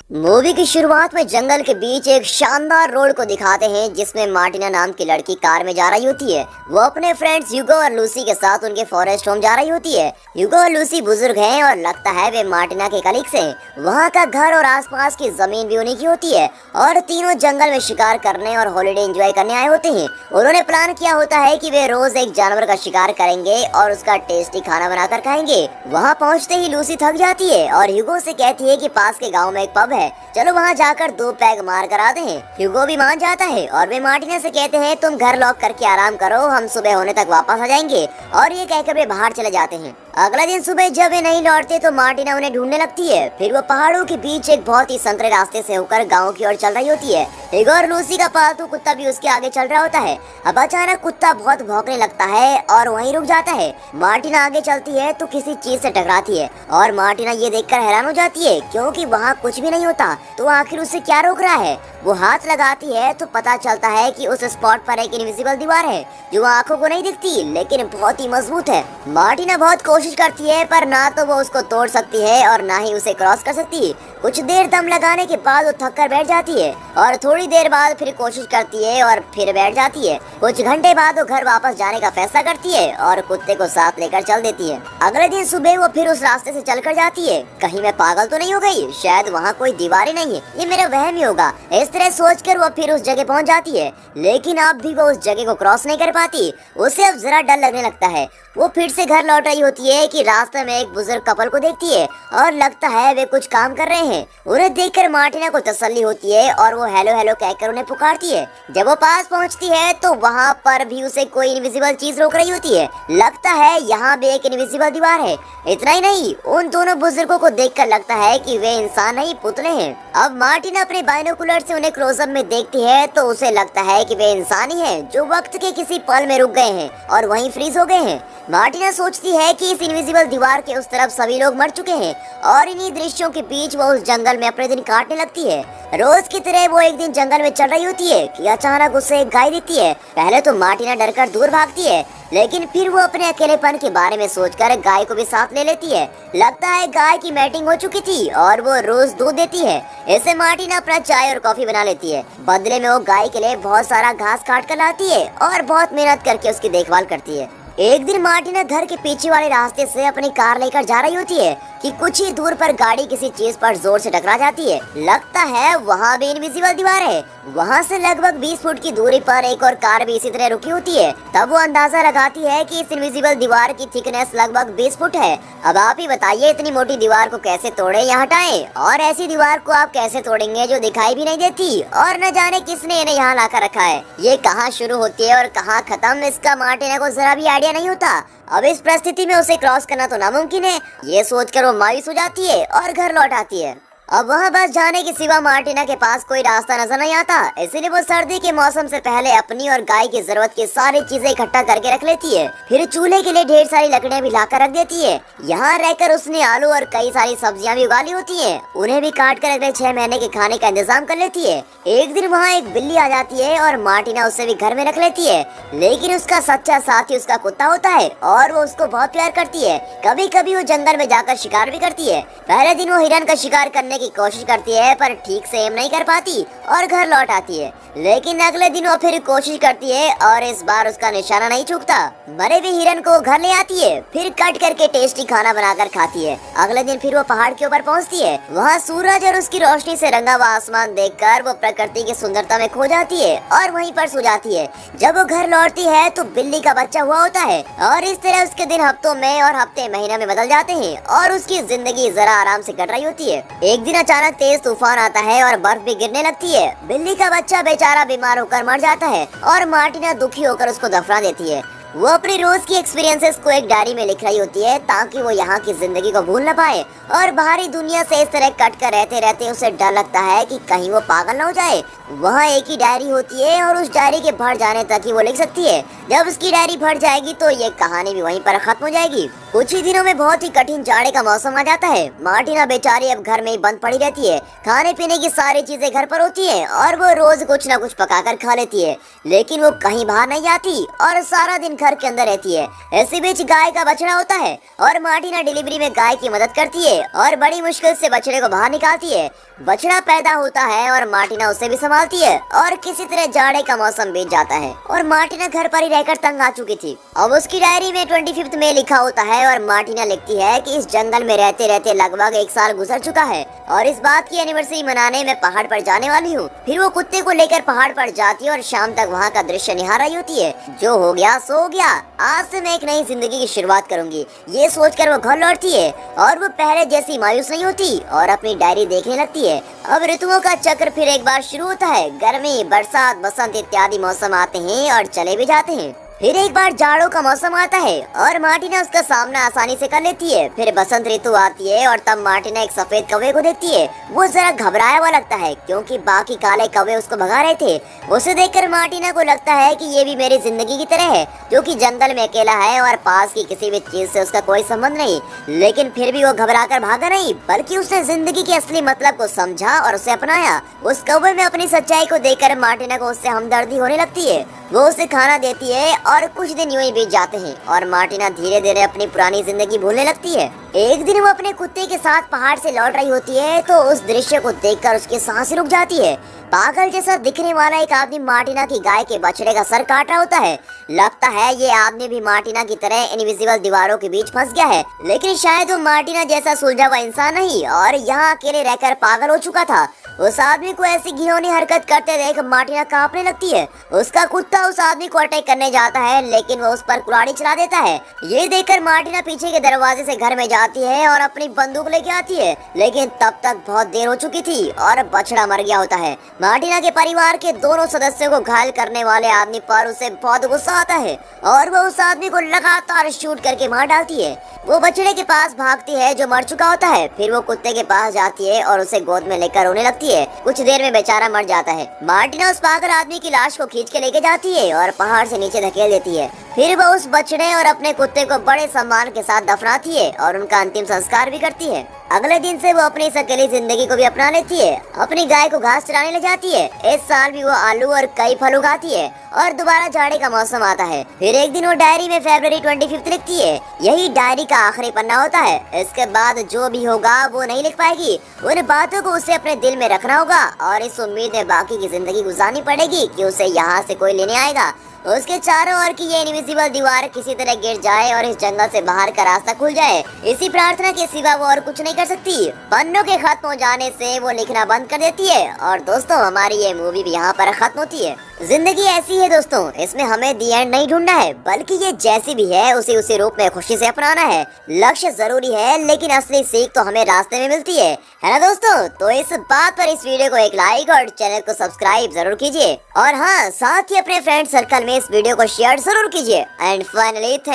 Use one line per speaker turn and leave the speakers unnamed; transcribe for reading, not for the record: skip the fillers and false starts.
Movie की शुरुआत में जंगल के बीच एक शानदार रोड को दिखाते हैं जिसमें मार्टिना नाम की लड़की कार में जा रही होती है। वो अपने फ्रेंड्स यूगो और लूसी के साथ उनके फॉरेस्ट होम जा रही होती है। यूगो और लूसी बुजुर्ग हैं और लगता है वे मार्टिना के कलीग्स हैं। वहाँ का घर और आसपास की जमीन भी उन्हीं की होती है और तीनों जंगल में शिकार करने और हॉलिडे एंजॉय करने आए होते हैं। उन्होंने प्लान किया होता है कि वे रोज एक जानवर का शिकार करेंगे और उसका टेस्टी खाना बनाकर खाएंगे। वहाँ पहुँचते ही लूसी थक जाती है और ह्यूगो से कहती है कि पास के गाँव में एक पब है, चलो वहाँ जाकर 2 पैग मार कर आते हैं। ह्यूगो भी मान जाता है और वे मार्टिना से कहते हैं तुम घर लॉक करके आराम करो, हम सुबह होने तक वापस आ जाएंगे। और ये कहकर वे बाहर चले जाते हैं। अगला दिन सुबह जब वे नहीं लौटते तो मार्टिना उन्हें ढूंढने लगती है। फिर वो पहाड़ों के बीच एक बहुत ही संतरे रास्ते से होकर गाँव की ओर चल रही होती है। ह्यूगो और लूसी का पालतू कुत्ता भी उसके आगे चल रहा होता है। अब अचानक कुत्ता बहुत भौंकने लगता है और वहीं रुक जाता है। मार्टिना आगे चलती है तो किसी चीज से टकराती है और मार्टिना ये देखकर हैरान हो जाती है क्योंकि वहाँ कुछ भी नहीं होता। तो आखिर उसे क्या रोक रहा है? वो हाथ लगाती है तो पता चलता है कि उस स्पॉट पर एक इनविजिबल दीवार है जो आंखों को नहीं दिखती लेकिन बहुत ही मजबूत है। मार्टिना बहुत कोशिश करती है पर ना तो वो उसको तोड़ सकती है और ना ही उसे क्रॉस कर सकती। कुछ देर दम लगाने के बाद वो थक कर बैठ जाती है और थोड़ी देर बाद फिर कोशिश करती है और फिर बैठ जाती है। कुछ घंटे बाद वो घर वापस जाने का फैसला करती है और कुत्ते को साथ लेकर चल देती है। अगले दिन सुबह वो फिर उस रास्ते से चलकर जाती है। कहीं मैं पागल तो नहीं हो गई? शायद वहाँ कोई दीवार ही नहीं है, ये मेरा वहम ही होगा। इस तरह सोचकर वो फिर उस जगह पहुँच जाती है लेकिन अब भी वो उस जगह को क्रॉस नहीं कर पाती। उसे अब जरा डर लगने लगता है। वो फिर से घर लौट रही होती है कि रास्ते में एक बुजुर्ग कपल को देखती है और लगता है वे कुछ काम कर रहे हैं। उन्हें देखकर मार्टिना को तसल्ली होती है और वो हेलो हेलो कहकर उन्हें पुकारती है। जब वो पास पहुंचती है तो वहाँ पर भी उसे कोई इनविजिबल चीज रोक रही होती है। लगता है यहाँ भी एक इनविजिबल दीवार है। इतना ही नहीं, उन दोनों बुजुर्गों को देखकर लगता है कि वे इंसान नहीं पुतले हैं। अब मार्टिना अपने बाइनोकुलर से उन्हें क्लोजअप में देखती है तो उसे लगता है कि वे इंसान ही हैं जो वक्त के किसी पल में रुक गए हैं और वहीं फ्रीज हो गए हैं। मार्टिना सोचती है कि इस इनविजिबल दीवार के उस तरफ सभी लोग मर चुके हैं और इन्हीं दृश्यों के बीच वो उस जंगल में अपने दिन काटने लगती है। रोज की तरह वो एक दिन जंगल में चल रही होती है कि अचानक उसे एक गाय दिखती है। पहले तो मार्टिना डरकर दूर भागती है लेकिन फिर वो अपने अकेलेपन के बारे में सोचकर गाय को भी साथ ले लेती है। लगता है गाय की मैटिंग हो चुकी थी और वो रोज दूध देती है। इससे मार्टिना अपना चाय और कॉफी बना लेती है। बदले में वो गाय के लिए बहुत सारा घास काट कर लाती है और बहुत मेहनत करके उसकी देखभाल करती है। एक दिन मार्टिना घर के पीछे वाले रास्ते से अपनी कार लेकर जा रही होती है कि कुछ ही दूर पर गाड़ी किसी चीज पर जोर से टकरा जाती है। लगता है वहाँ भी इनविजिबल दीवार है। वहाँ से लगभग 20 फुट की दूरी पर एक और कार भी इसी तरह रुकी होती है। तब वो अंदाजा लगाती है कि इस इनविजिबल दीवार की थिकनेस लगभग 20 फुट है। अब आप ही बताइए इतनी मोटी दीवार को कैसे तोड़े या हटाएं? और ऐसी दीवार को आप कैसे तोड़ेंगे जो दिखाई भी नहीं देती और न जाने किसने इन्हें यहाँ लाकर रखा है? ये कहाँ शुरू होती है और कहाँ खत्म, इसका मार्टिना को जरा भी आइडिया नहीं होता। अब इस परिस्थिति में उसे क्रॉस करना तो नामुमकिन है। ये सोचकर वो मायूस हो जाती है और घर लौट आती है। अब वहाँ बस जाने के सिवा मार्टिना के पास कोई रास्ता नजर नहीं आता, इसीलिए वो सर्दी के मौसम से पहले अपनी और गाय की जरूरत की सारी चीजें इकट्ठा करके रख लेती है। फिर चूल्हे के लिए ढेर सारी लकड़ियाँ भी लाकर रख देती है। यहाँ रहकर उसने आलू और कई सारी सब्जियाँ भी उगा ली होती है। उन्हें भी काट कर अगले 6 महीने के खाने का इंतजाम कर लेती है। एक दिन वहाँ एक बिल्ली आ जाती है और मार्टिना उसे भी घर में रख लेती है लेकिन उसका सच्चा साथी उसका कुत्ता होता है और वो उसको बहुत प्यार करती है। कभी कभी वो जंगल में जाकर शिकार भी करती है। पहले दिन वो हिरन का शिकार करने की कोशिश करती है पर ठीक से एम नहीं कर पाती और घर लौट आती है। लेकिन अगले दिन वो फिर कोशिश करती है और इस बार उसका निशाना नहीं चूकता। मरे हुए हिरन को घर ले आती है, फिर कट करके टेस्टी खाना बनाकर खाती है। अगले दिन फिर वो पहाड़ के ऊपर पहुंचती है। वहाँ सूरज और उसकी रोशनी से रंगा हुआ आसमान देखकर वो प्रकृति की सुंदरता में खो जाती है और वहीं पर सो जाती है। जब वो घर लौटती है तो बिल्ली का बच्चा हुआ होता है और इस तरह उसके दिन हफ्तों में और हफ्ते महीनों में बदल जाते हैं और उसकी जिंदगी जरा आराम से कट रही होती है। एक दिन अचानक तेज तूफान आता है और बर्फ भी गिरने लगती है। बिल्ली का बच्चा बेचारा बीमार होकर मर जाता है और मार्टिना दुखी होकर उसको दफना देती है। वो अपनी रोज की एक्सपीरियंसेस को एक डायरी में लिख रही होती है ताकि वो यहाँ की जिंदगी को भूल न पाए और बाहरी दुनिया से इस तरह कट कर रहते रहते उसे डर लगता है कि कहीं वो पागल न हो जाए। वहाँ एक ही डायरी होती है और उस डायरी के भर जाने तक ही वो लिख सकती है। जब उसकी डायरी भर जाएगी तो ये कहानी भी वहीं पर खत्म हो जाएगी। कुछ ही दिनों में बहुत ही कठिन जाड़े का मौसम आ जाता है। मार्टिना बेचारी अब घर में ही बंद पड़ी रहती है। खाने पीने की सारी चीजें घर पर होती है और वो रोज कुछ न कुछ पकाकर खा लेती है लेकिन वो कहीं बाहर नहीं जाती और सारा दिन घर के अंदर रहती है। इसी बीच गाय का बछड़ा होता है और मार्टिना डिलीवरी में गाय की मदद करती है और बड़ी मुश्किल से बछड़े को बाहर निकालती है। बछड़ा पैदा होता है और मार्टिना उसे भी संभालती है और किसी तरह जाड़े का मौसम बीत जाता है और मार्टिना घर पर ही रहकर तंग आ चुकी थी। अब उसकी डायरी में 25 मई लिखा होता है और मार्टिना लिखती है कि इस जंगल में रहते रहते लगभग 1 साल गुजर चुका है और इस बात की एनिवर्सरी मनाने मैं पहाड़ पर जाने वाली हूँ। फिर वो कुत्ते को लेकर पहाड़ पर जाती है और शाम तक वहाँ का दृश्य निहार रही होती है। जो हो गया सो हो गया, आज से मैं एक नई जिंदगी की शुरुआत करूंगी, ये सोचकर वो घर लौटती है और वो पहले जैसी मायूस नहीं होती और अपनी डायरी देखने लगती है। अब ऋतुओं का चक्र फिर एक बार शुरू होता है। गर्मी, बरसात, बसंत इत्यादि मौसम आते हैं और चले भी जाते हैं। फिर एक बार जाड़ों का मौसम आता है और मार्टिना उसका सामना आसानी से कर लेती है। फिर बसंत ऋतु आती है और तब मार्टिना एक सफेद कौवे को देखती है। वो जरा घबराया हुआ लगता है क्योंकि बाकी काले कौवे उसको भगा रहे थे। उसे देखकर मार्टिना को लगता है कि ये भी मेरी जिंदगी की तरह है, जो कि जंगल में अकेला है और पास की किसी भी चीज से उसका कोई संबंध नहीं। लेकिन फिर भी वो घबराकर भागा नहीं, बल्कि उसने जिंदगी के असली मतलब को समझा और उसे अपनाया। उस कौवे में अपनी सच्चाई को देखकर मार्टिना को उससे हमदर्दी होने लगती है। वो उसे खाना देती है और कुछ दिन यूं ही बीत जाते हैं और मार्टिना धीरे धीरे अपनी पुरानी जिंदगी भूलने लगती है। एक दिन वो अपने कुत्ते के साथ पहाड़ से लौट रही होती है तो उस दृश्य को देखकर उसकी सांसें रुक जाती है। पागल जैसा दिखने वाला एक आदमी मार्टिना की गाय के बछड़े का सर काट रहा होता है। लगता है ये आदमी भी मार्टिना की तरह इनविजिबल दीवारों के बीच फंस गया है, लेकिन शायद वो मार्टिना जैसा सुलझा हुआ इंसान नहीं और यहाँ अकेले रहकर पागल हो चुका था। उस आदमी को ऐसी घिनौनी हरकत करते देख मार्टिना कांपने लगती है। उसका कुत्ता उस आदमी को अटैक करने जाता है, लेकिन वो उस पर कुल्हाड़ी चला देता है। ये देखकर मार्टिना पीछे के दरवाजे से घर में जाती है और अपनी बंदूक लेके आती है, लेकिन तब तक बहुत देर हो चुकी थी और बछड़ा मर गया होता है। मार्टिना के परिवार के दोनों सदस्यों को घायल करने वाले आदमी पर उसे बहुत गुस्सा आता है और वो उस आदमी को लगातार शूट करके मार डालती है। वो बछड़े के पास भागती है जो मर चुका होता है। फिर वो कुत्ते के पास जाती है और उसे गोद में लेकर रोने लगती है। कुछ देर में बेचारा मर जाता है। मार्टिना उस पागल आदमी की लाश को खींच के लेके जाती है और पहाड़ से नीचे धकेल देती है। फिर वो उस बछड़े और अपने कुत्ते को बड़े सम्मान के साथ दफनाती है और उनका अंतिम संस्कार भी करती है। अगले दिन से वो अपनी इस अकेली जिंदगी को भी अपना लेती है। अपनी गाय को घास चराने ले जाती है। इस साल भी वो आलू और कई फल उगाती है और दोबारा जाड़े का मौसम आता है। फिर एक दिन वो डायरी में फरवरी 25 लिखती है। यही डायरी का आखिरी पन्ना होता है। इसके बाद जो भी होगा वो नहीं लिख पाएगी। उन बातों को उसे अपने दिल में रखना होगा और इस उम्मीद में बाकी की जिंदगी गुजारनी पड़ेगी कि उसे यहाँ से कोई लेने आएगा। उसके चारों ओर की ये इनविजिबल दीवार किसी तरह गिर जाए और इस जंगल से बाहर का रास्ता खुल जाए। इसी प्रार्थना के सिवा वो और कुछ नहीं कर सकती। पन्नों के खत्म हो जाने से वो लिखना बंद कर देती है। और दोस्तों, हमारी ये मूवी भी यहाँ पर खत्म होती है। जिंदगी ऐसी है दोस्तों, इसमें हमें दी एंड नहीं ढूंढना है, बल्कि ये जैसी भी है उसे उसी रूप में खुशी से अपनाना है। लक्ष्य जरूरी है, लेकिन असली सीख तो हमें रास्ते में मिलती है ना दोस्तों? तो इस बात पर इस वीडियो को एक लाइक और चैनल को सब्सक्राइब जरूर कीजिए और हाँ, साथ ही अपने फ्रेंड सर्कल में इस वीडियो को शेयर जरूर कीजिए। And finally